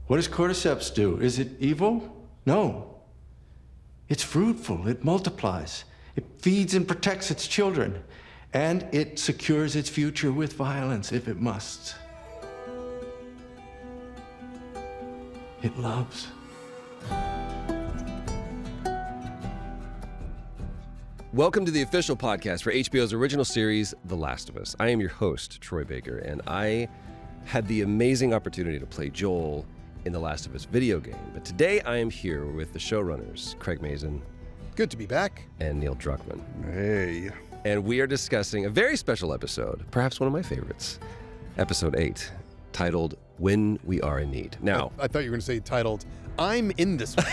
What does cordyceps do? Is it evil? No. It's fruitful. It multiplies. It feeds and protects its children. And it secures its future with violence if it must. It loves. Welcome to the official podcast for HBO's original series, The Last of Us. I am your host, Troy Baker, and I had the amazing opportunity to play Joel in The Last of Us video game. But today I am here with the showrunners, Craig Mazin. Good to be back. And Neil Druckmann. Hey. And we are discussing a very special episode, perhaps one of my favorites, episode 8, titled When We Are in Need. Now, I thought you were going to say titled, I'm in this one.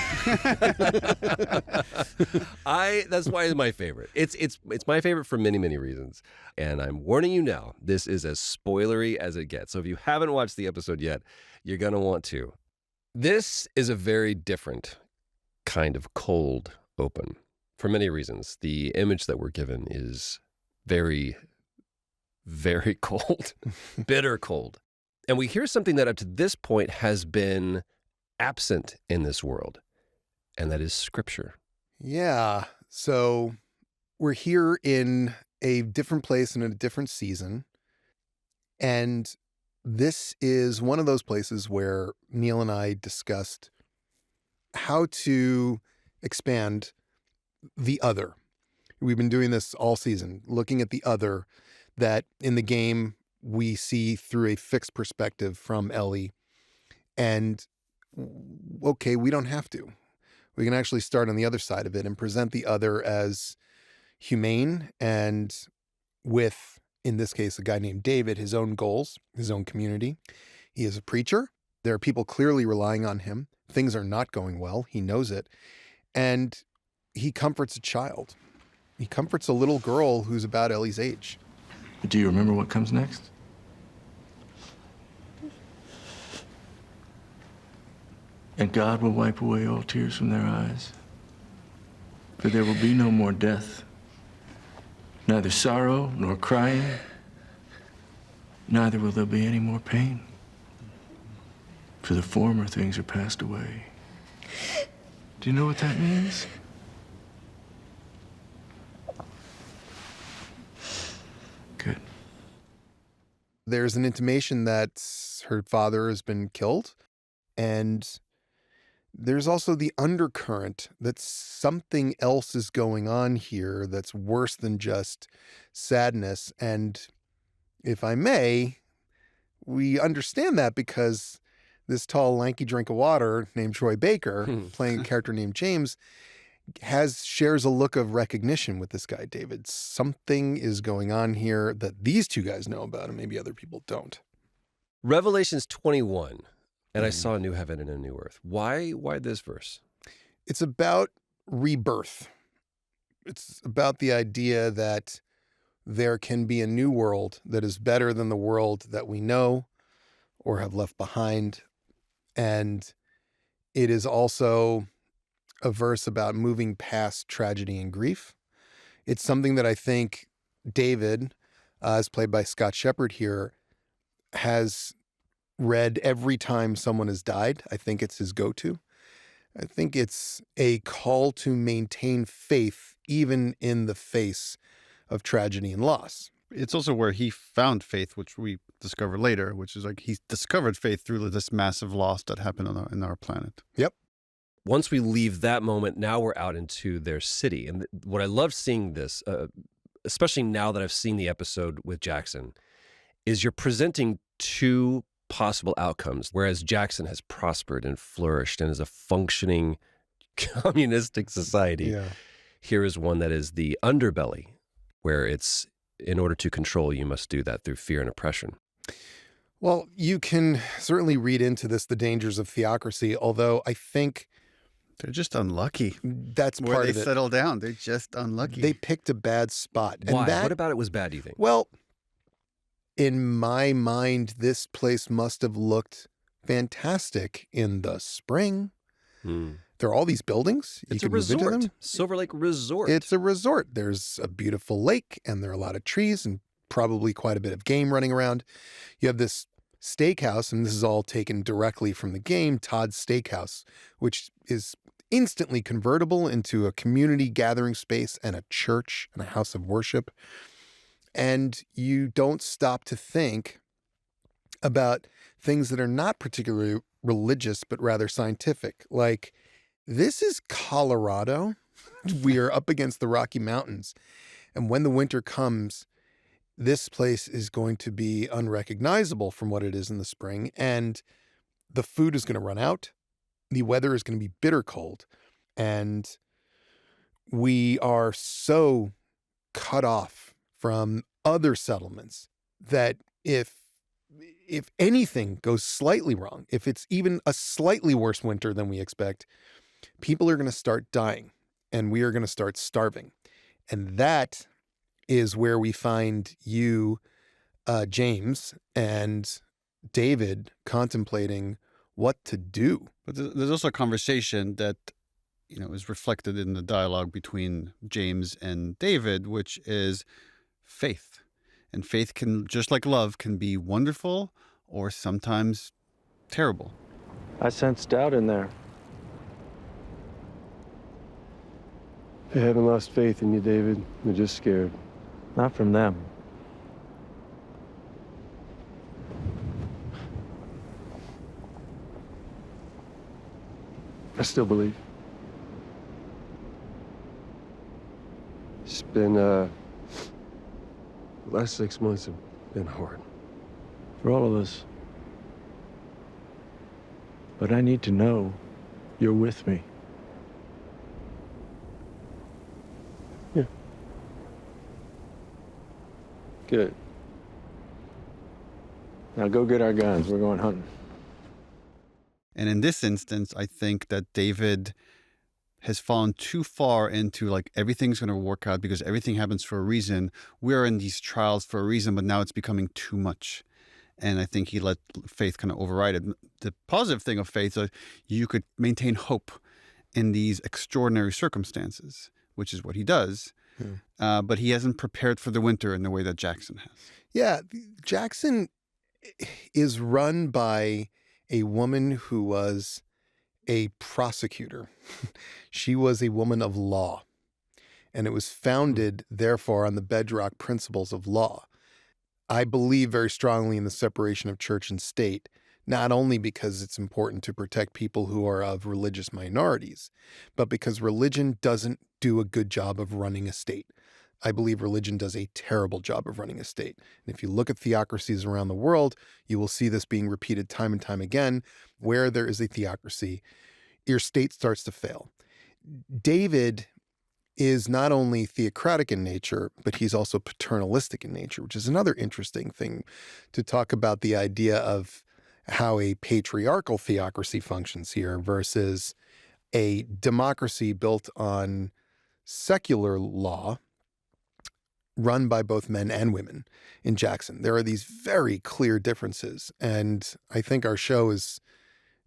That's why it's my favorite. It's my favorite for many, many reasons. And I'm warning you now, this is as spoilery as it gets. So if you haven't watched the episode yet, you're going to want to. This is a very different kind of cold open for many reasons. The image that we're given is very, very cold, bitter cold. And we hear something that up to this point has been absent in this world, and that is scripture. Yeah. So we're here in a different place and in a different season. And this is one of those places where Neil and I discussed how to expand the other. We've been doing this all season, looking at the other that in the game we see through a fixed perspective from Ellie. And okay, we don't have to. We can actually start on the other side of it and present the other as humane and with, in this case, a guy named David, his own goals, his own community. He is a preacher. There are people clearly relying on him. Things are not going well. He knows it. And he comforts a child. He comforts a little girl who's about Ellie's age. Do you remember what comes next? And God will wipe away all tears from their eyes. For there will be no more death, neither sorrow nor crying, neither will there be any more pain. For the former things are passed away. Do you know what that means? Good. There's an intimation that her father has been killed, and there's also the undercurrent that something else is going on here that's worse than just sadness. And if I may, we understand that because this tall, lanky drink of water named Troy Baker, playing a character named James, shares a look of recognition with this guy, David. Something is going on here that these two guys know about and maybe other people don't. Revelations 21. And I saw a new heaven and a new earth. Why this verse? It's about rebirth. It's about the idea that there can be a new world that is better than the world that we know or have left behind. And it is also a verse about moving past tragedy and grief. It's something that I think David, as played by Scott Shepherd here, has read every time someone has died. I think it's his go-to. I think it's a call to maintain faith even in the face of tragedy and loss. It's also where he found faith, which we discover later, which is like he discovered faith through this massive loss that happened on our planet. Yep. Once we leave that moment, now we're out into their city. And what I love seeing this, especially now that I've seen the episode with Jackson, is you're presenting two possible outcomes. Whereas Jackson has prospered and flourished and is a functioning communistic society, here is one that is the underbelly, where it's in order to control, you must do that through fear and oppression. Well, you can certainly read into this the dangers of theocracy, although I think they're just unlucky. That's where part they of it. Settle down. They're just unlucky. They picked a bad spot. Why? And What about it was bad, do you think? Well, in my mind, this place must have looked fantastic in the spring. There are all these buildings. It's you a can move into resort. them. Silver Lake Resort. It's a resort. There's a beautiful lake, and there are a lot of trees and probably quite a bit of game running around. You have this steakhouse, and this is all taken directly from the game, Todd's Steakhouse, which is instantly convertible into a community gathering space and a church and a house of worship. And you don't stop to think about things that are not particularly religious, but rather scientific. Like, this is Colorado. We are up against the Rocky Mountains. And when the winter comes, this place is going to be unrecognizable from what it is in the spring. And the food is going to run out. The weather is going to be bitter cold. And we are so cut off from other settlements that if anything goes slightly wrong, if it's even a slightly worse winter than we expect, people are going to start dying and we are going to start starving. And that is where we find you, James, and David contemplating what to do. But there's also a conversation that, is reflected in the dialogue between James and David, which is faith. And faith can, just like love, can be wonderful or sometimes terrible. I sense doubt in there. They haven't lost faith in you, David. They're just scared. Not from them. I still believe. It's been, the last 6 months have been hard. For all of us. But I need to know you're with me. Yeah. Good. Now go get our guns. We're going hunting. And in this instance, I think that David has fallen too far into like everything's going to work out because everything happens for a reason. We're in these trials for a reason, but now it's becoming too much. And I think he let faith kind of override it. The positive thing of faith is you could maintain hope in these extraordinary circumstances, which is what he does. But he hasn't prepared for the winter in the way that Jackson has. Yeah, Jackson is run by a woman who was a prosecutor. She was a woman of law, and it was founded, therefore, on the bedrock principles of law. I believe very strongly in the separation of church and state, not only because it's important to protect people who are of religious minorities, but because religion doesn't do a good job of running a state. I believe religion does a terrible job of running a state. And if you look at theocracies around the world, you will see this being repeated time and time again. Where there is a theocracy, your state starts to fail. David is not only theocratic in nature, but he's also paternalistic in nature, which is another interesting thing to talk about, the idea of how a patriarchal theocracy functions here versus a democracy built on secular law run by both men and women in Jackson. There are these very clear differences, and I think our show is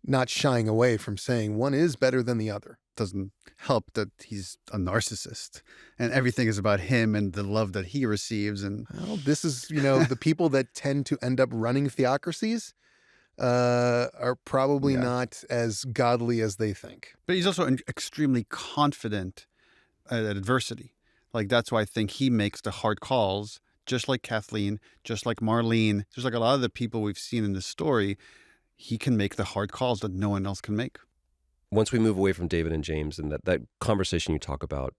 not shying away from saying one is better than the other. Doesn't help that he's a narcissist and everything is about him and the love that he receives. And well, this is, the people that tend to end up running theocracies are probably not as godly as they think. But he's also extremely confident at adversity. Like, that's why I think he makes the hard calls, just like Kathleen, just like Marlene, just like a lot of the people we've seen in this story. He can make the hard calls that no one else can make. Once we move away from David and James and that conversation you talk about,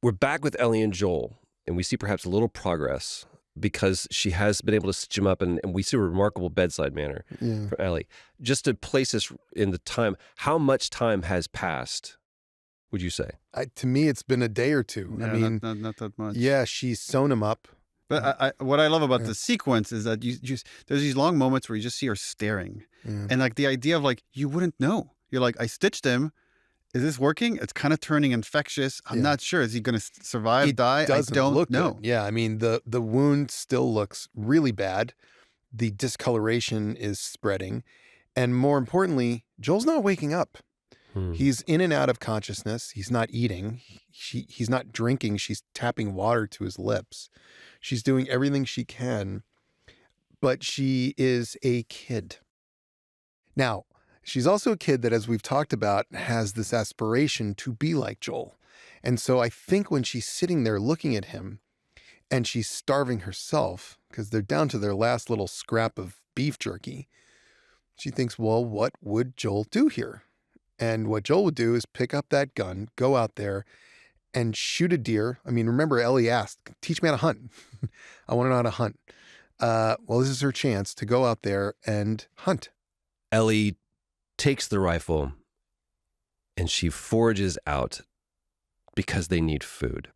we're back with Ellie and Joel, and we see perhaps a little progress because she has been able to stitch him up, and we see a remarkable bedside manner from Ellie. Just to place us in the time, how much time has passed, would you say? To me, it's been a day or two. Yeah, I mean, not that much. Yeah, she's sewn him up. But what I love about the sequence is that you just, there's these long moments where you just see her staring. And like the idea of like, you wouldn't know. You're like, I stitched him. Is this working? It's kind of turning infectious. I'm not sure. Is he going to survive, die? I don't know. Good. Yeah, I mean, the wound still looks really bad. The discoloration is spreading. And more importantly, Joel's not waking up. He's in and out of consciousness. He's not eating. He's not drinking. She's tapping water to his lips. She's doing everything she can. but she is a kid. Now, she's also a kid that, as we've talked about, has this aspiration to be like Joel. And so I think when she's sitting there looking at him and she's starving herself, because they're down to their last little scrap of beef jerky, she thinks, well, what would Joel do here? And what Joel would do is pick up that gun, go out there and shoot a deer. I mean, remember, Ellie asked, teach me how to hunt. I want to know how to hunt. Well, this is her chance to go out there and hunt. Ellie takes the rifle and she forages out because they need food.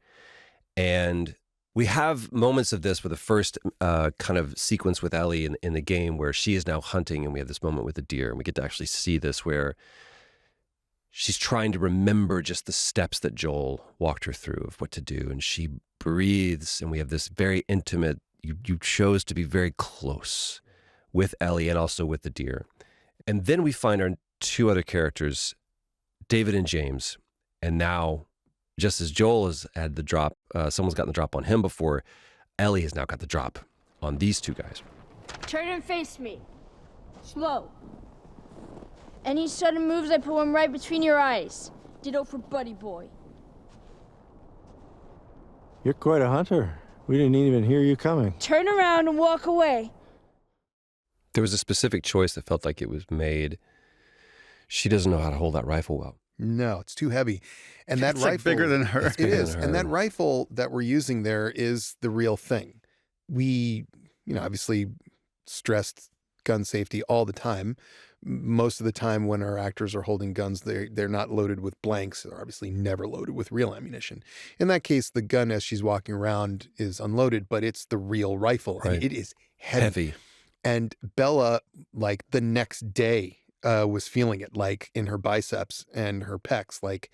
And we have moments of this with the first kind of sequence with Ellie in the game where she is now hunting, and we have this moment with the deer, and we get to actually see this where she's trying to remember just the steps that Joel walked her through of what to do. And she breathes, and we have this very intimate, you chose to be very close with Ellie and also with the deer. And then we find our two other characters, David and James. And now, just as Joel has had the drop, someone's gotten the drop on him before, Ellie has now got the drop on these two guys. Turn and face me. Slow. Any sudden moves, I put one right between your eyes. Ditto for Buddy Boy. You're quite a hunter. We didn't even hear you coming. Turn around and walk away. There was a specific choice that felt like it was made. She doesn't know how to hold that rifle well. No, it's too heavy. And that It's rifle, like bigger than her. It is. And that rifle that we're using there is the real thing. We, obviously stressed gun safety all the time. Most of the time when our actors are holding guns, they're not loaded with blanks. They're obviously never loaded with real ammunition. In that case, the gun as she's walking around is unloaded, but it's the real rifle. Right. And it is heavy. And Bella, like the next day, was feeling it, like in her biceps and her pecs. Like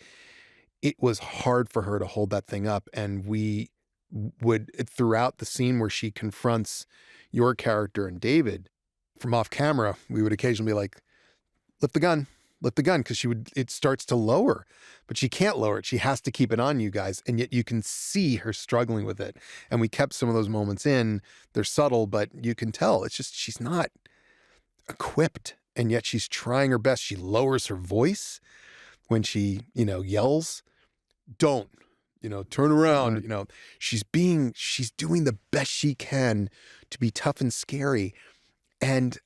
it was hard for her to hold that thing up. And we would, throughout the scene where she confronts your character and David from off camera, we would occasionally be like, lift the gun, because it starts to lower, but she can't lower it. She has to keep it on you guys. And yet you can see her struggling with it. And we kept some of those moments in. They're subtle, but you can tell it's just, she's not equipped. And yet she's trying her best. She lowers her voice when she, yells, don't, turn around, she's doing the best she can to be tough and scary. And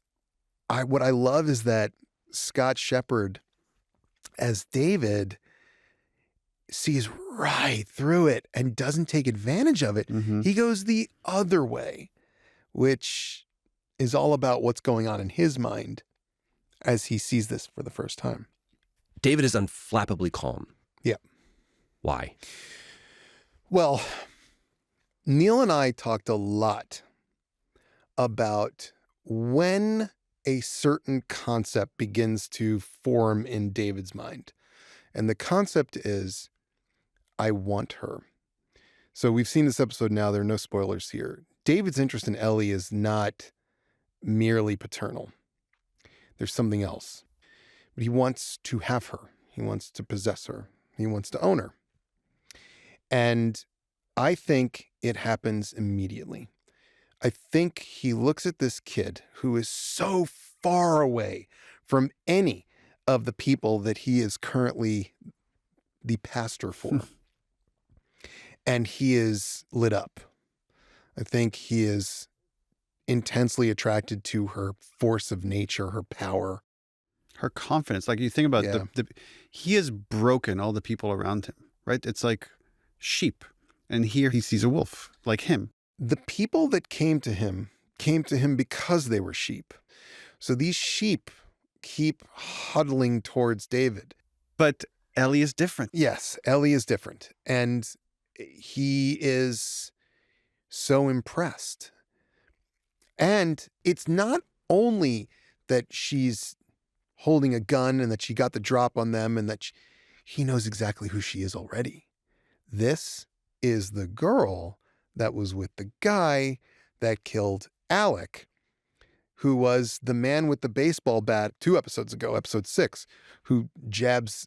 what I love is that Scott Shepherd as David sees right through it and doesn't take advantage of it. Mm-hmm. He goes the other way, which is all about what's going on in his mind as he sees this for the first time. David is unflappably calm. Yeah. Why? Well, Neil and I talked a lot about when a certain concept begins to form in David's mind. And the concept is, I want her. So we've seen this episode now. There are no spoilers here. David's interest in Ellie is not merely paternal. There's something else. But he wants to have her. He wants to possess her. He wants to own her. And I think it happens immediately. I think he looks at this kid who is so far away from any of the people that he is currently the pastor for. And he is lit up. I think he is intensely attracted to her force of nature, her power. Her confidence. Like you think about he has broken all the people around him, right? It's like sheep. And here he sees a wolf like him. The people that came to him because they were sheep. So these sheep keep huddling towards David. But Ellie is different. Yes, Ellie is different. And he is so impressed. And it's not only that she's holding a gun and that she got the drop on them and that he knows exactly who she is already. This is the girl that was with the guy that killed Alec, who was the man with the baseball bat 2 episodes ago, episode 6, who jabs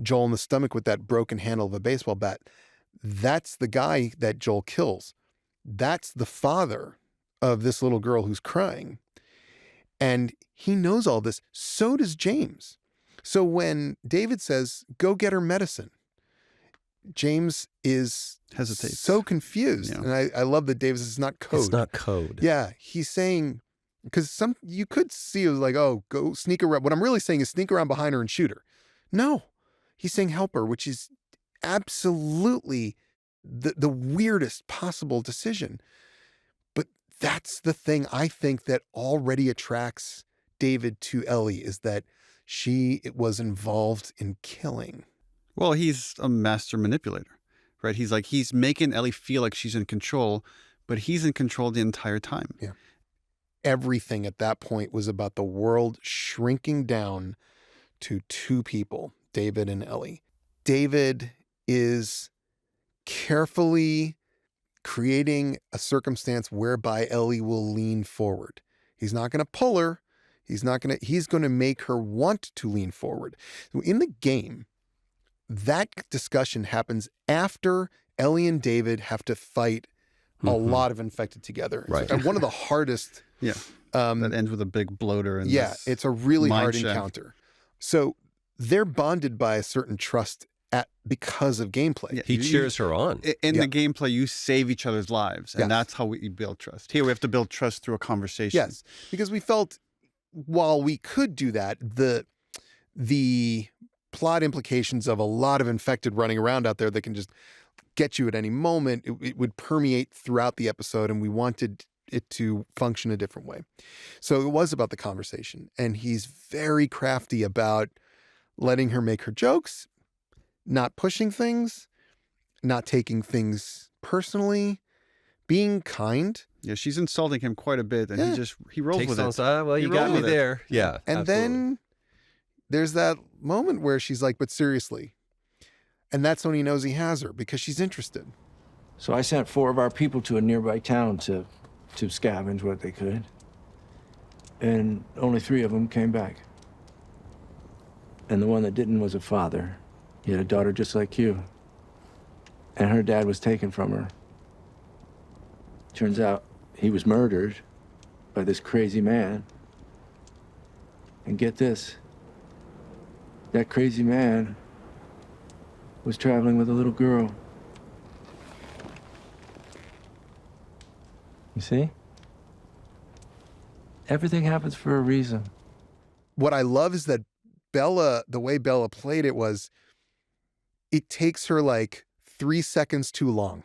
Joel in the stomach with that broken handle of a baseball bat. That's the guy that Joel kills. That's the father of this little girl who's crying. And he knows all this. So does James. So when David says, go get her medicine, James hesitates, so confused. Yeah. And I love that David says it's not code. It's not code. Yeah, he's saying, because you could see it was like, oh, go sneak around. What I'm really saying is sneak around behind her and shoot her. No, he's saying help her, which is absolutely the weirdest possible decision. But that's the thing I think that already attracts David to Ellie, is that she was involved in killing. Well, he's a master manipulator, right? He's making Ellie feel like she's in control, but he's in control the entire time. Yeah. Everything at that point was about the world shrinking down to two people, David and Ellie. David is carefully creating a circumstance whereby Ellie will lean forward. He's not going to pull her. He's going to make her want to lean forward. So in the game, that discussion happens after Ellie and David have to fight a lot of infected together. Right. And one of the hardest. Yeah. That ends with a big bloater. And It's a really hard shaft. encounter. So they're bonded by a certain trust because of gameplay. Yeah. He cheers her on. In Yeah. the gameplay, you save each other's lives, and Yes. that's how we build trust. Here, we have to build trust through a conversation. Yes, because we felt while we could do that, the plot implications of a lot of infected running around out there that can just get you at any moment, it would permeate throughout the episode, and we wanted it to function a different way. So it was about the conversation, and he's very crafty about letting her make her jokes, not pushing things, not taking things personally, being kind. Yeah, she's insulting him quite a bit, and Yeah. he rolls Takes with on it. side. Well, He you got rolled me with it. there. Yeah. And absolutely. then there's that moment where she's like, but seriously. And that's when he knows he has her, because she's interested. So I sent 4 of our people to a nearby town to scavenge what they could. And only 3 of them came back. And the one that didn't was a father. He had a daughter just like you. And her dad was taken from her. Turns out he was murdered by this crazy man. And get this, that crazy man was traveling with a little girl. You see? Everything happens for a reason. What I love is that Bella, the way Bella played it was, it takes her like 3 seconds too long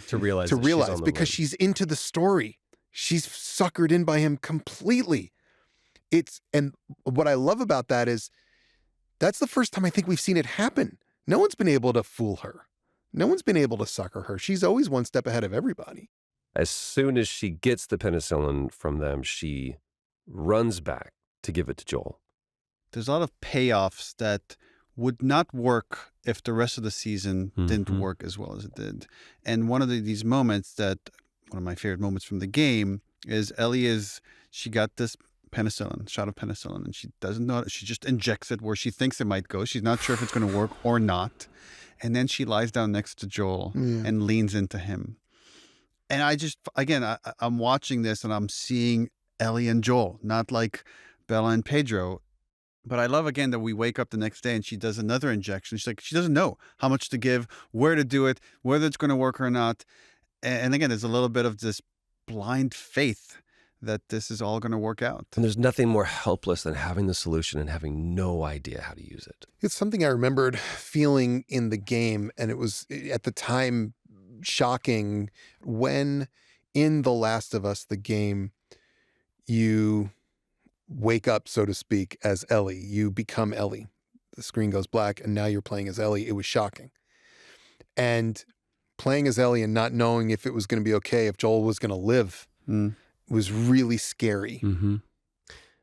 to realize to that she's on realize, the because run. she's into the story. She's suckered in by him completely. And what I love about that is that's the first time I think we've seen it happen. No one's been able to fool her. No one's been able to sucker her. She's always one step ahead of everybody. As soon as she gets the penicillin from them, she runs back to give it to Joel. There's a lot of payoffs that would not work if the rest of the season didn't Mhm. work as well as it did. And one of these moments one of my favorite moments from the game is Ellie she got this shot of penicillin, and she doesn't know, she just injects it where she thinks it might go. She's not sure if it's going to work or not. And then she lies down next to Joel and leans into him. And I'm watching this and I'm seeing Ellie and Joel, not like Bella and Pedro. But I love, again, that we wake up the next day and she does another injection. She's like, she doesn't know how much to give, where to do it, whether it's going to work or not. And again, there's a little bit of this blind faith that this is all going to work out. And there's nothing more helpless than having the solution and having no idea how to use it. It's something I remembered feeling in the game, and it was at the time shocking when in The Last of Us, the game, you wake up, so to speak, as Ellie. You become Ellie. The screen goes black, and now you're playing as Ellie. It was shocking. And playing as Ellie and not knowing if it was going to be okay, if Joel was going to live, was really scary. Mm-hmm.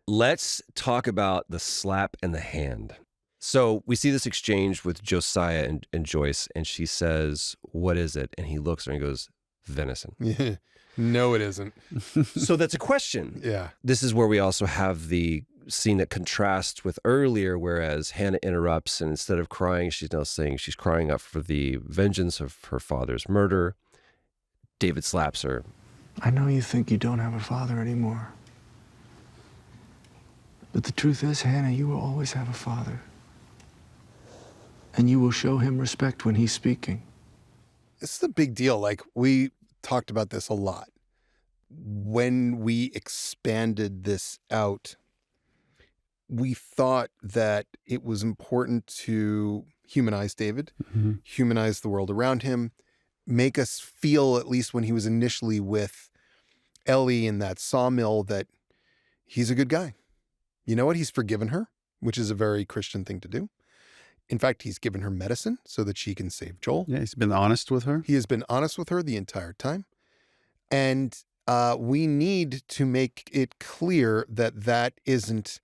Let's talk about the slap and the hand. So we see this exchange with Josiah and Joyce, and she says, "What is it?" And he looks at her and goes, "Venison." Yeah. No, it isn't. So that's a question. Yeah. This is where we also have the scene that contrasts with earlier, whereas Hannah interrupts, and instead of crying, she's now saying she's crying out for the vengeance of her father's murder. David slaps her. I know you think you don't have a father anymore. But the truth is, Hannah, you will always have a father. And you will show him respect when he's speaking. This is a big deal. Like, we talked about this a lot. When we expanded this out, we thought that it was important to humanize David, humanize the world around him, make us feel, at least when he was initially with Ellie in that sawmill, that he's a good guy. You know what? He's forgiven her, which is a very Christian thing to do. In fact, he's given her medicine so that she can save Joel. Yeah, he's been honest with her. He has been honest with her the entire time. And we need to make it clear that that isn't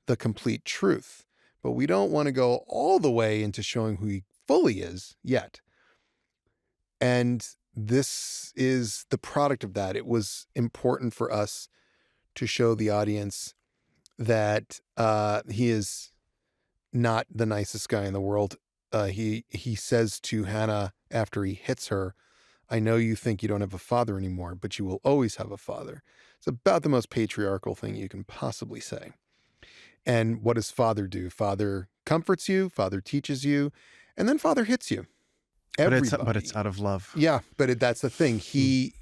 the complete truth. But we don't want to go all the way into showing who he fully is yet. And this is the product of that. It was important for us to show the audience that he is not the nicest guy in the world. He says to Hannah after he hits her, I know you think you don't have a father anymore, but you will always have a father. It's about the most patriarchal thing you can possibly say. And what does father do? Father comforts you, father teaches you, and then father hits you. But it's out of love. Yeah, but that's the thing. He,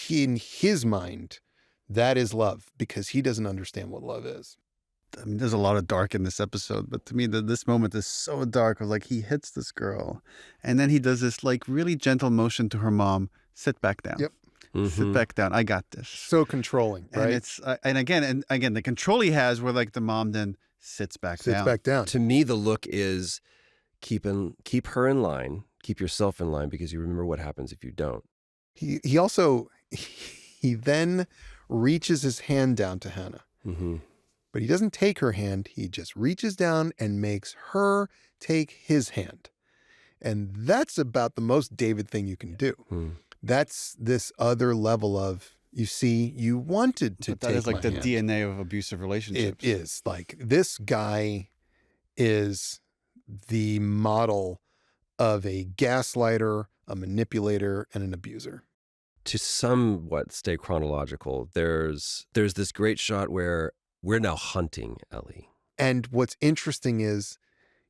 in his mind, that is love, because he doesn't understand what love is. I mean, there's a lot of dark in this episode, but to me, this moment is so dark. Of like, he hits this girl, and then he does this like really gentle motion to her mom: "Sit back down." Yep. Sit back down. I got this. So controlling, right? And it's and again, the control he has, where like the mom then sits back down. To me, the look is keep her in line, keep yourself in line, because you remember what happens if you don't. He also then reaches his hand down to Hannah. Mm-hmm. But he doesn't take her hand. He just reaches down and makes her take his hand. And that's about the most David thing you can do. That's this other level of, you see, you wanted to take my hand. That is like the DNA of abusive relationships. It is. Like, this guy is the model of a gaslighter, a manipulator, and an abuser. To somewhat stay chronological, there's this great shot where we're now hunting Ellie. And what's interesting is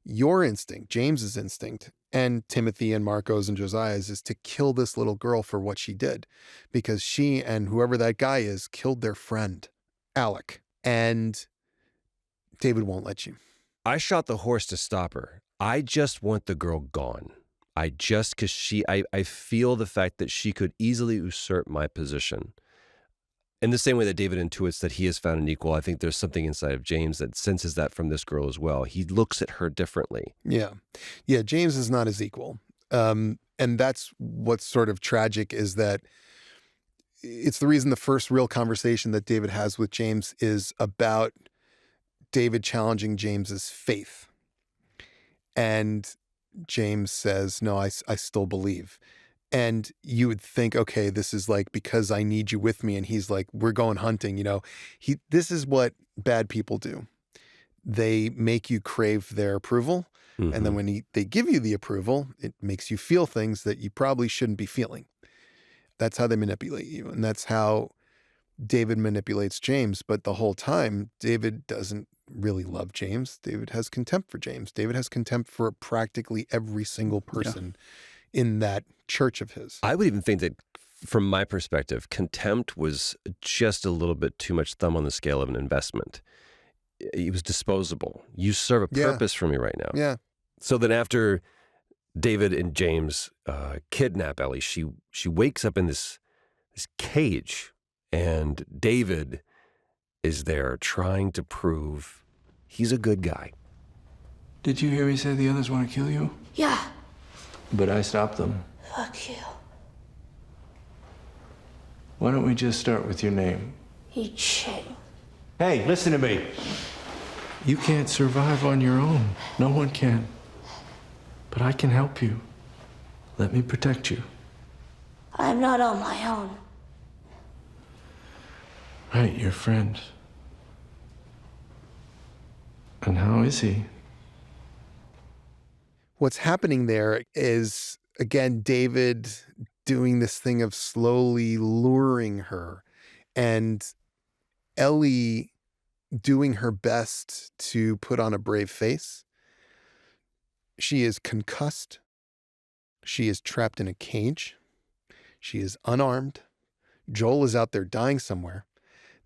your instinct, James's instinct, and Timothy and Marco's and Josiah's, is to kill this little girl for what she did, because she and whoever that guy is killed their friend, Alec. And David won't let you. I shot the horse to stop her. I just want the girl gone. I feel the fact that she could easily usurp my position. In the same way that David intuits that he has found an equal, I think there's something inside of James that senses that from this girl as well. He looks at her differently. Yeah. James is not his equal. And that's what's sort of tragic, is that it's the reason the first real conversation that David has with James is about David challenging James's faith. And James says, no, I still believe. And you would think, okay, this is like, because I need you with me. And he's like, we're going hunting. This is what bad people do. They make you crave their approval. Mm-hmm. And then when they give you the approval, it makes you feel things that you probably shouldn't be feeling. That's how they manipulate you. And that's how David manipulates James. But the whole time, David doesn't really love James. David has contempt for James. David has contempt for practically every single person in that church of his. I would even think that, from my perspective, contempt was just a little bit too much thumb on the scale of an investment. It was disposable. You serve a purpose for me right now. Yeah. So then after David and James kidnap Ellie, she wakes up in this cage, and David is there trying to prove he's a good guy. Did you hear me say the others want to kill you? Yeah. But I stopped them. Fuck you. Why don't we just start with your name? Yi Ching. Hey, listen to me. You can't survive on your own. No one can. But I can help you. Let me protect you. I'm not on my own. Right, your friend. And how is he? What's happening there is, again, David doing this thing of slowly luring her, and Ellie doing her best to put on a brave face. She is concussed. She is trapped in a cage. She is unarmed. Joel is out there dying somewhere.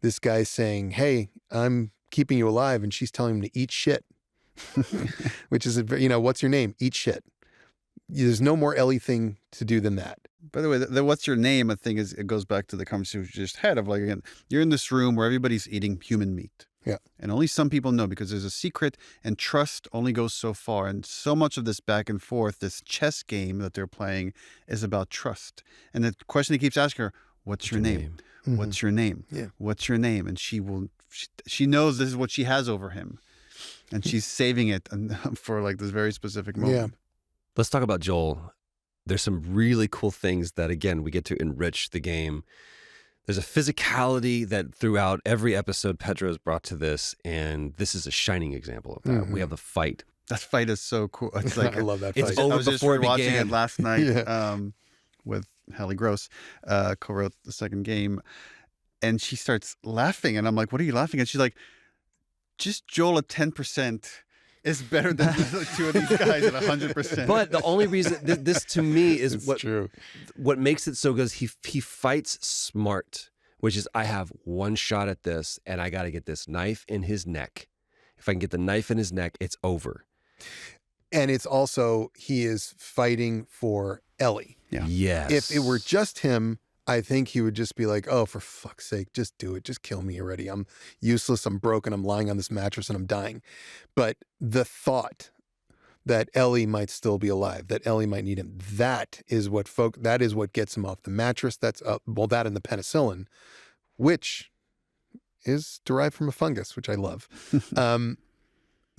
This guy's saying, hey, I'm keeping you alive. And she's telling him to eat shit, which is, what's your name? Eat shit. There's no more Ellie thing to do than that. By the way, the what's your name? I think it goes back to the conversation we just had of like, again, you're in this room where everybody's eating human meat. Yeah. And only some people know because there's a secret, and trust only goes so far. And so much of this back and forth, this chess game that they're playing is about trust. And the question he keeps asking her, what's your name? Mm-hmm. What's your name? Yeah. What's your name? And she knows this is what she has over him. And she's saving it for like this very specific moment. Yeah. Let's talk about Joel. There's some really cool things that, again, we get to enrich the game. There's a physicality that throughout every episode Pedro's brought to this, and this is a shining example of that. Mm-hmm. We have the fight. That fight is so cool. It's like I love that It's fight. over I was just before it watching began. it last night Yeah. with Hallie Gross, co-wrote the second game, and she starts laughing, and I'm like, "What are you laughing at?" She's like, "Just Joel at 10% is better than the two of these guys at 100%." But the only reason this to me is It's true. what makes it so good is he fights smart, which is I have one shot at this and I got to get this knife in his neck. If I can get the knife in his neck, it's over. And it's also, he is fighting for Ellie. Yeah. Yes. If it were just him, I think he would just be like, oh, for fuck's sake, just do it. Just kill me already. I'm useless. I'm broken. I'm lying on this mattress and I'm dying. But the thought that Ellie might still be alive, that Ellie might need him, that is what gets him off the mattress. That's that and the penicillin, which is derived from a fungus, which I love.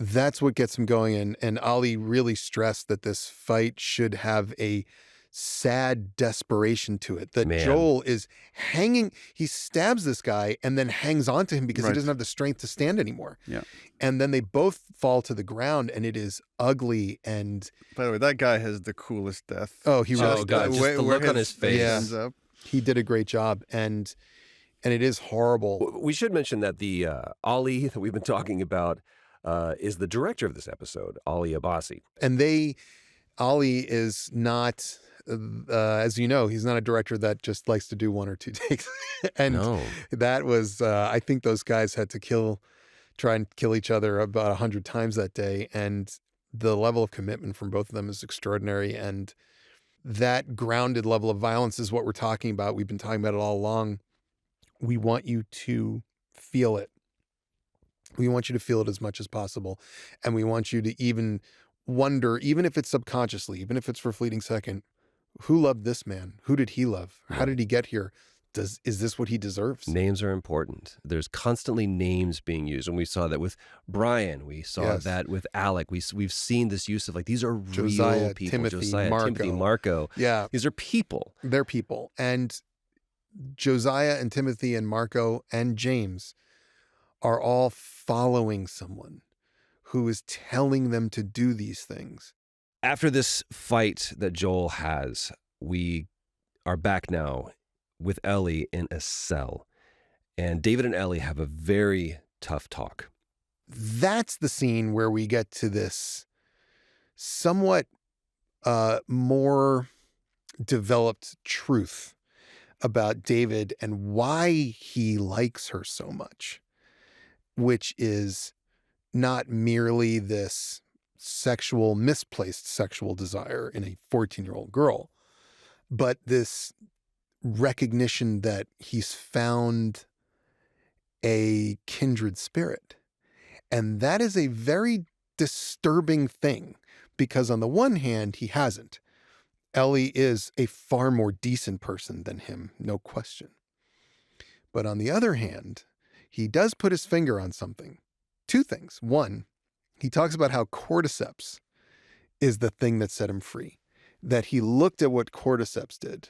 That's what gets him going. And Ollie really stressed that this fight should have a sad desperation to it, that Man. Joel is hanging, he stabs this guy and then hangs on to him because he Right. doesn't have the strength to stand anymore. Yeah. And then they both fall to the ground and it is ugly. And By the way, that guy has the coolest death. oh, he Oh, really God, does. just the look on his face. Yeah. ends up. He did a great job. And it is horrible. We should mention that the Ollie that we've been talking about is the director of this episode, Ollie Abbasi. And Ollie is not, as you know, he's not a director that just likes to do one or two takes. And No. that was, I think those guys had to try and kill each other about 100 times that day. And the level of commitment from both of them is extraordinary. And that grounded level of violence is what we're talking about. We've been talking about it all along. We want you to feel it. We want you to feel it as much as possible. And we want you to even wonder, even if it's subconsciously, even if it's for a fleeting second, who loved this man? Who did he love? How did he get here? Is this what he deserves? Names are important. There's constantly names being used. And we saw that with Brian. We saw Yes. that with Alec. We've seen this use of like, these are Josiah, real people. Timothy, Timothy, Marco. Yeah, These are people. they're people. And Josiah and Timothy and Marco and James are all following someone who is telling them to do these things. After this fight that Joel has, we are back now with Ellie in a cell. And David and Ellie have a very tough talk. That's the scene where we get to this somewhat more developed truth about David and why he likes her so much, which is not merely this misplaced sexual desire in a 14-year-old girl, but this recognition that he's found a kindred spirit. And that is a very disturbing thing because on the one hand, he hasn't. Ellie is a far more decent person than him, no question. But on the other hand, he does put his finger on something. Two things. One, he talks about how cordyceps is the thing that set him free. That he looked at what cordyceps did,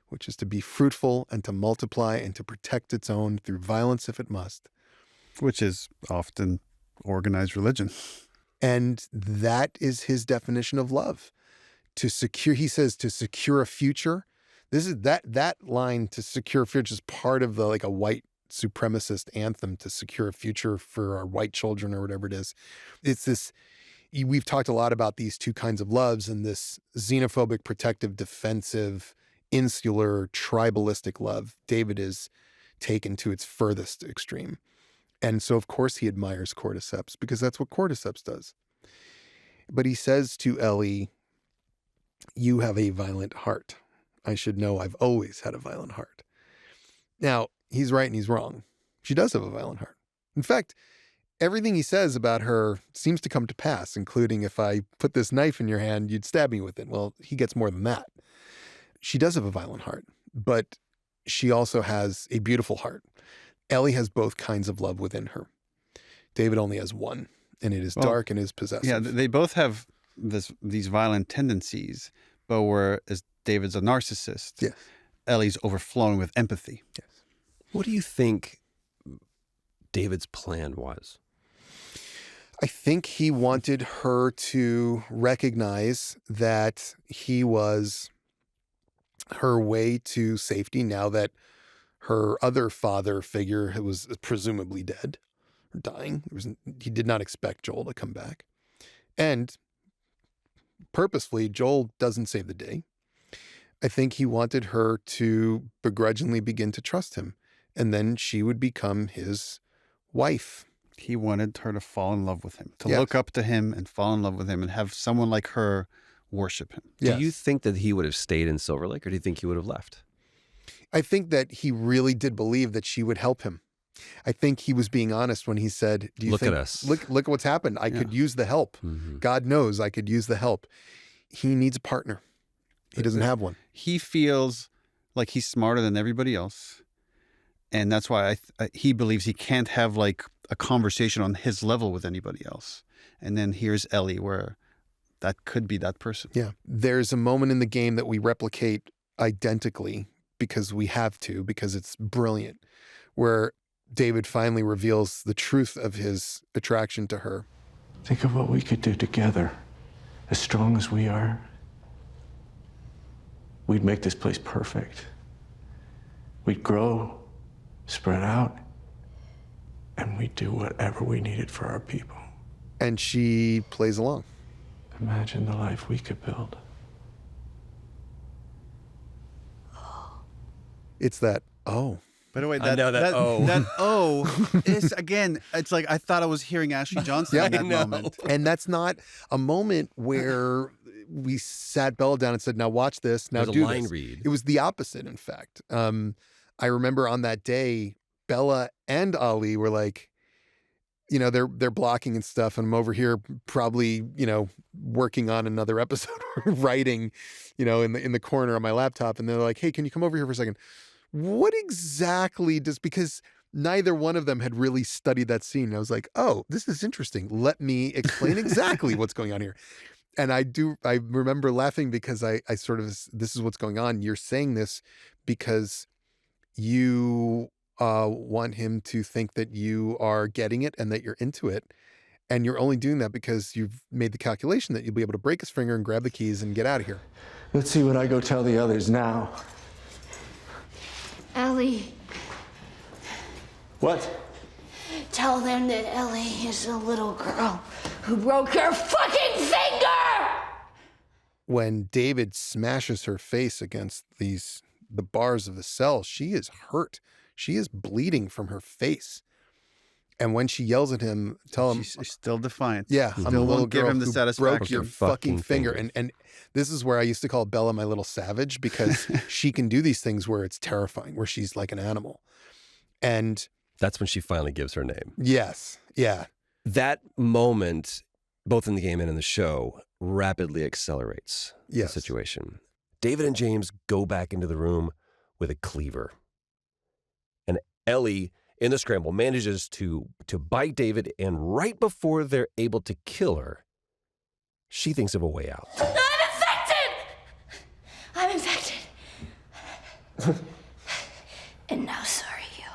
which is to be fruitful and to multiply and to protect its own through violence if it must. Which is often organized religion. And that is his definition of love. He says, to secure a future This is that line to secure a future is part of the like a white supremacist anthem to secure a future for our white children or whatever it is. It's this. We've talked a lot about these two kinds of loves and this xenophobic, protective, defensive, insular, tribalistic love. David is taken to its furthest extreme. And so, of course, he admires cordyceps because that's what cordyceps does. But he says to Ellie, "You have a violent heart. I should know I've always had a violent heart." Now, he's right and he's wrong. She does have a violent heart. In fact, everything he says about her seems to come to pass, including if I put this knife in your hand, you'd stab me with it. Well, he gets more than that. She does have a violent heart, but she also has a beautiful heart. Ellie has both kinds of love within her. David only has one, and it is dark and is possessive. Yeah, they both have these violent tendencies, but whereas David's a narcissist, Yes. Ellie's overflowing with empathy. Yes. What do you think David's plan was? I think he wanted her to recognize that he was her way to safety now that her other father figure was presumably dead or dying. He did not expect Joel to come back. And purposefully, Joel doesn't save the day. I think he wanted her to begrudgingly begin to trust him, and then she would become his wife. He wanted her to fall in love with him, to Yes. look up to him and fall in love with him and have someone like her worship him. Yes. Do you think that he would have stayed in Silver Lake, or do you think he would have left? I think that he really did believe that she would help him. I think he was being honest when he said, "Do you Look think, at us. Look at what's happened. I could use the help. Mm-hmm. God knows I could use the help." He needs a partner. He doesn't have one. He feels like he's smarter than everybody else. And that's why he believes he can't have like a conversation on his level with anybody else. And then here's Ellie, where that could be that person. Yeah. There's a moment in the game that we replicate identically because we have to, because it's brilliant, where David finally reveals the truth of his attraction to her. Think of what we could do together. As strong as we are, we'd make this place perfect. We'd grow, spread out, and we'd do whatever we needed for our people. And she plays along. Imagine the life we could build. It's that, oh. By the way, I know that is, again, it's like I thought I was hearing Ashley Johnson in that moment. And that's not a moment where we sat Bella down and said, "Now watch this, now There's do a line this." read. It was the opposite, in fact. I remember on that day, Bella and Ali were like, you know, they're blocking and stuff, and I'm over here probably, you know, working on another episode or writing, you know, in the corner on my laptop, and they're like, "Hey, can you come over here for a second? What exactly because neither one of them had really studied that scene. And I was like, "Oh, this is interesting. Let me explain exactly what's going on here." And I remember laughing because I sort of, this is what's going on. You're saying this because you want him to think that you are getting it and that you're into it. And you're only doing that because you've made the calculation that you'll be able to break his finger and grab the keys and get out of here. Let's see what I go tell the others now. Ellie, What? tell them that Ellie is a little girl who broke her fucking finger! When David smashes her face against the bars of the cell, she is hurt. She is bleeding from her face. And when she yells at him, tell him, She's still defiant. "Yeah, I'm the Still little won't give girl him the who broke satisfaction. your fucking finger." And this is where I used to call Bella my little savage, because she can do these things where it's terrifying, where she's like an animal. And That's when she finally gives her name. yes, yeah. That moment, both in the game and in the show, rapidly accelerates Yes. the situation. David and James go back into the room with a cleaver. And Ellie, in the scramble, manages to bite David, and right before they're able to kill her, she thinks of a way out. I'm infected. And now so are you.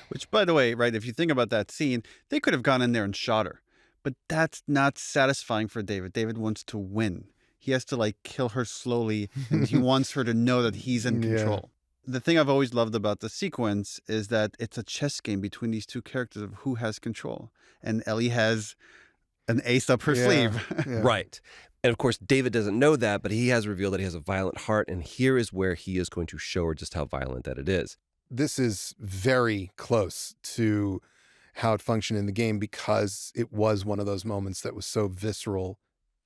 Which, by the way, right, if you think about that scene, they could have gone in there and shot her. But that's not satisfying for David. David wants to win. he has to like kill her slowly, and he wants her to know that he's in control. The thing I've always loved about the sequence is that it's a chess game between these two characters of who has control. And Ellie has an ace up her sleeve. Right. And of course, David doesn't know that, but he has revealed that he has a violent heart. And here is where he is going to show her just how violent that it is. This is very close to how it functioned in the game because it was one of those moments that was so visceral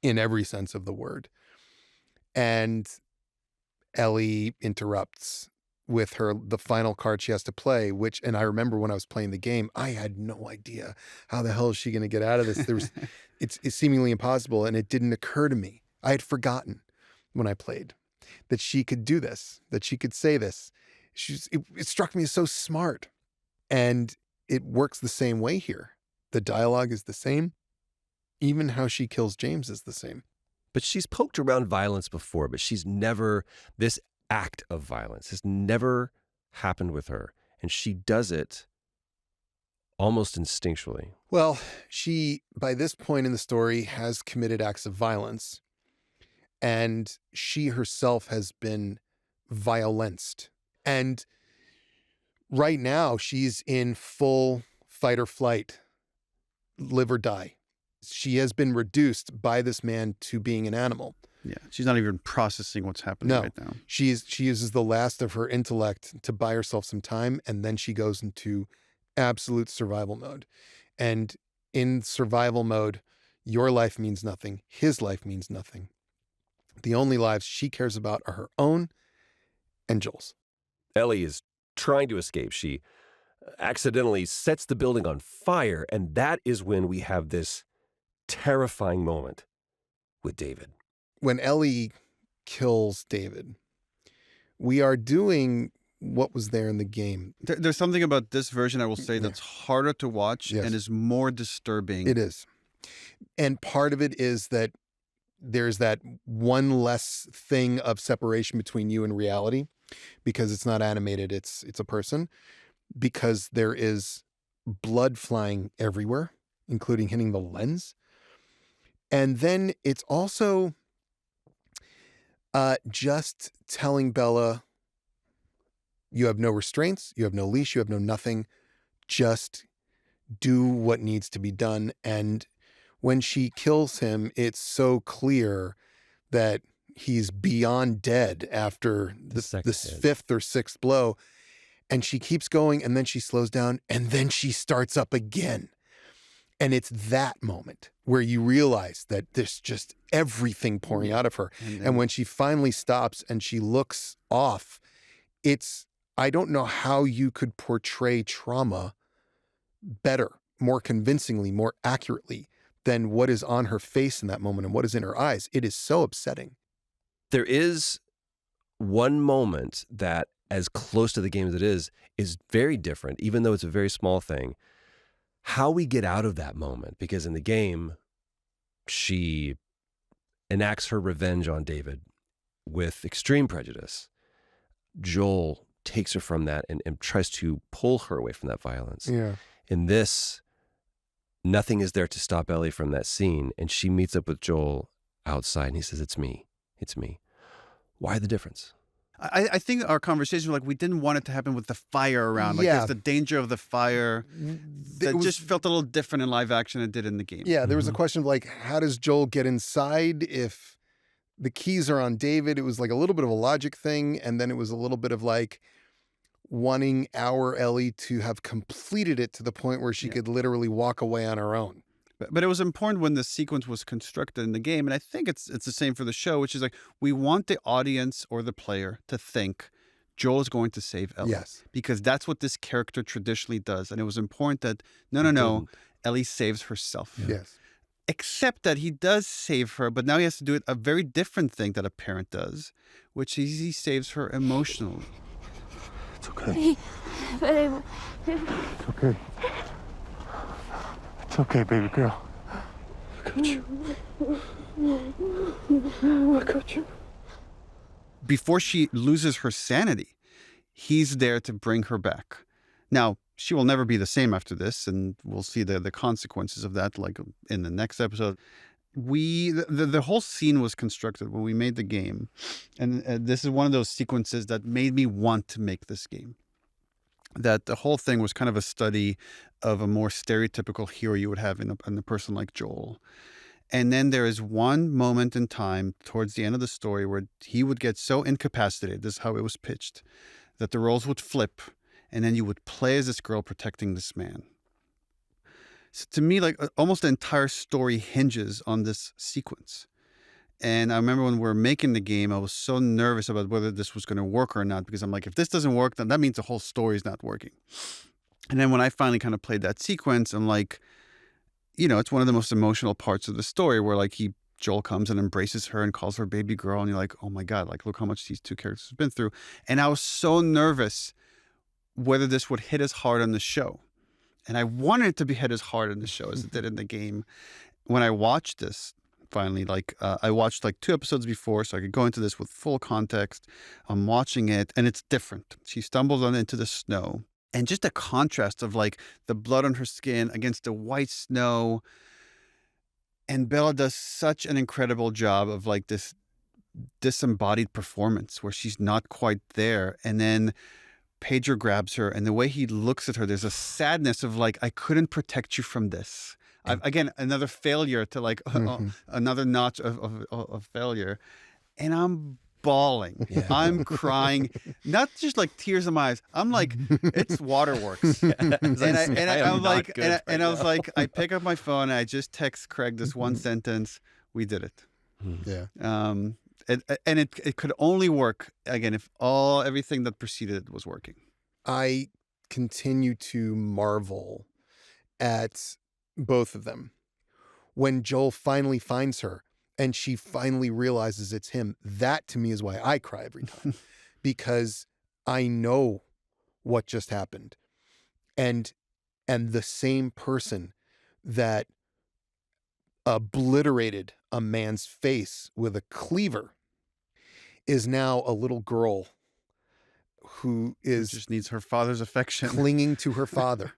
in every sense of the word. And Ellie interrupts with the final card she has to play, and I remember when I was playing the game, I had no idea how the hell is she going to get out of this. It's seemingly impossible, and it didn't occur to me. I had forgotten when I played that she could do this, that she could say this. It struck me as so smart, and it works the same way here. The dialogue is the same. Even how she kills James is the same. But she's poked around violence before, but she's never, this act of violence has never happened with her. And she does it almost instinctually. Well, she, by this point in the story, has committed acts of violence. And she herself has been violenced. And right now, she's in full fight or flight, live or die. She has been reduced by this man to being an animal. Yeah, she's not even processing what's happening right now. She uses the last of her intellect to buy herself some time, and then she goes into absolute survival mode. And in survival mode, your life means nothing. His life means nothing. The only lives she cares about are her own and Joel's. Ellie is trying to escape. She accidentally sets the building on fire, and that is when we have this terrifying moment with David. When Ellie kills David, we are doing what was there in the game. There's something about this version, I will say, that's harder to watch and is more disturbing. It is. And part of it is that there's that one less thing of separation between you and reality, because it's not animated, it's a person, because there is blood flying everywhere, including hitting the lens. And then it's also just telling Bella, you have no restraints, you have no leash, you have no nothing. Just do what needs to be done. And when she kills him, it's so clear that he's beyond dead after this fifth or sixth blow. And she keeps going, and then she slows down, and then she starts up again. And it's that moment where you realize that there's just everything pouring out of her. And when she finally stops and she looks off, I don't know how you could portray trauma better, more convincingly, more accurately than what is on her face in that moment and what is in her eyes. It is so upsetting. There is one moment that, as close to the game as it is very different, even though it's a very small thing. How we get out of that moment, because in the game, she enacts her revenge on David with extreme prejudice. Joel takes her from that and tries to pull her away from that violence. Yeah. In this, nothing is there to stop Ellie from that scene, and she meets up with Joel outside, and he says, "It's me. It's me." Why the difference? I think our conversation, we didn't want it to happen with the fire around. There's the danger of the fire that just felt a little different in live action than it did in the game. Yeah, there was a question of how does Joel get inside if the keys are on David? It was a little bit of a logic thing, and then it was a little bit of wanting our Ellie to have completed it to the point where she could literally walk away on her own. But it was important when the sequence was constructed in the game, and I think it's the same for the show, which is we want the audience or the player to think Joel is going to save Ellie. Yes. Because that's what this character traditionally does. And it was important that, no, Ellie saves herself. Yeah. Yes. Except that he does save her, but now he has to do a very different thing that a parent does, which is he saves her emotionally. It's okay. But It's okay. It's okay, baby girl. I got you. I got you. Before she loses her sanity, he's there to bring her back. Now, she will never be the same after this, and we'll see the consequences of that in the next episode. the whole scene was constructed when we made the game, and this is one of those sequences that made me want to make this game. That the whole thing was kind of a study of a more stereotypical hero you would have in a person like Joel. And then there is one moment in time towards the end of the story where he would get so incapacitated, this is how it was pitched, that the roles would flip, and then you would play as this girl protecting this man. So to me, like almost the entire story hinges on this sequence. And I remember when we were making the game, I was so nervous about whether this was going to work or not, because I'm like, if this doesn't work, then that means the whole story is not working. And then when I finally kind of played that sequence, I'm like, you know, it's one of the most emotional parts of the story where like Joel comes and embraces her and calls her baby girl. And you're like, oh my God, like look how much these two characters have been through. And I was so nervous whether this would hit as hard on the show. And I wanted it to be hit as hard on the show as it did in the game. When I watched this, finally, I watched like 2 episodes before so I could go into this with full context. I'm watching it and it's different. She stumbles on into the snow, and just the contrast of like the blood on her skin against the white snow. And Bella does such an incredible job of like this disembodied performance where she's not quite there. And then Pedro grabs her, and the way he looks at her, there's a sadness of like, I couldn't protect you from this. Again, another failure to like another notch of failure. And I'm bawling. Yeah. I'm crying, not just like tears in my eyes. I'm like, it's waterworks. I was like, I pick up my phone and I just text Craig this one sentence. We did it. Yeah. It could only work again if everything that preceded it was working. I continue to marvel at both of them. When Joel finally finds her and she finally realizes it's him, that to me is why I cry every time. Because I know what just happened. And the same person that obliterated a man's face with a cleaver is now a little girl who just needs her father's affection, clinging to her father,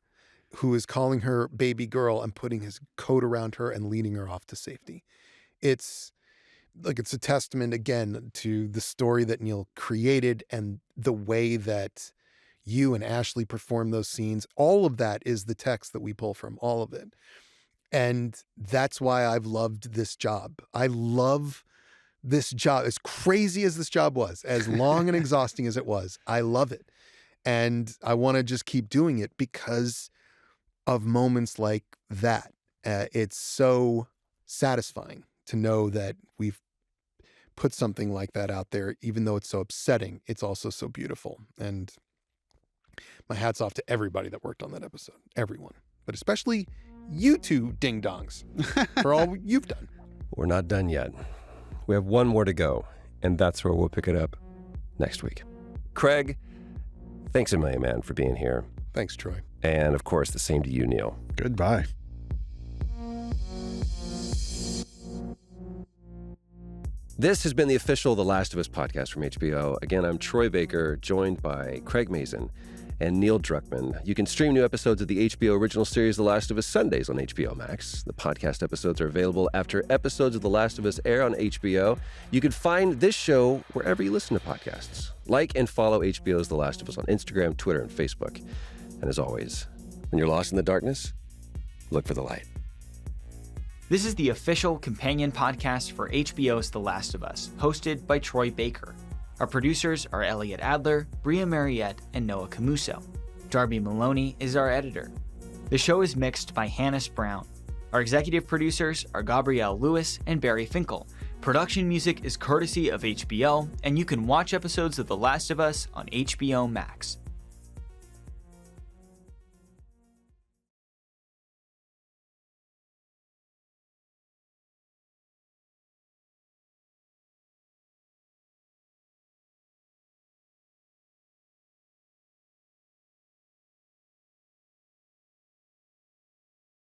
who is calling her baby girl and putting his coat around her and leading her off to safety. It's a testament again to the story that Neil created and the way that you and Ashley perform those scenes. All of that is the text that we pull from, all of it. And that's why I've loved this job. I love this job. As crazy as this job was, as long and exhausting as it was, I love it. And I want to just keep doing it because of moments like that. It's so satisfying to know that we've put something like that out there, even though it's so upsetting, it's also so beautiful. And my hat's off to everybody that worked on that episode, everyone, but especially you two ding-dongs for all you've done. We're not done yet. We have one more to go, and that's where we'll pick it up next week. Craig, thanks a million, man, for being here. Thanks, Troy. And of course, the same to you, Neil. Goodbye. This has been the official The Last of Us podcast from HBO. Again, I'm Troy Baker, joined by Craig Mazin and Neil Druckmann. You can stream new episodes of the HBO original series The Last of Us Sundays on HBO Max. The podcast episodes are available after episodes of The Last of Us air on HBO. You can find this show wherever you listen to podcasts. Like and follow HBO's The Last of Us on Instagram, Twitter, and Facebook. And as always, when you're lost in the darkness, look for the light. This is the official companion podcast for HBO's The Last of Us, hosted by Troy Baker. Our producers are Elliot Adler, Bria Mariette, and Noah Camuso. Darby Maloney is our editor. The show is mixed by Hannes Brown. Our executive producers are Gabrielle Lewis and Barry Finkel. Production music is courtesy of HBO, and you can watch episodes of The Last of Us on HBO Max.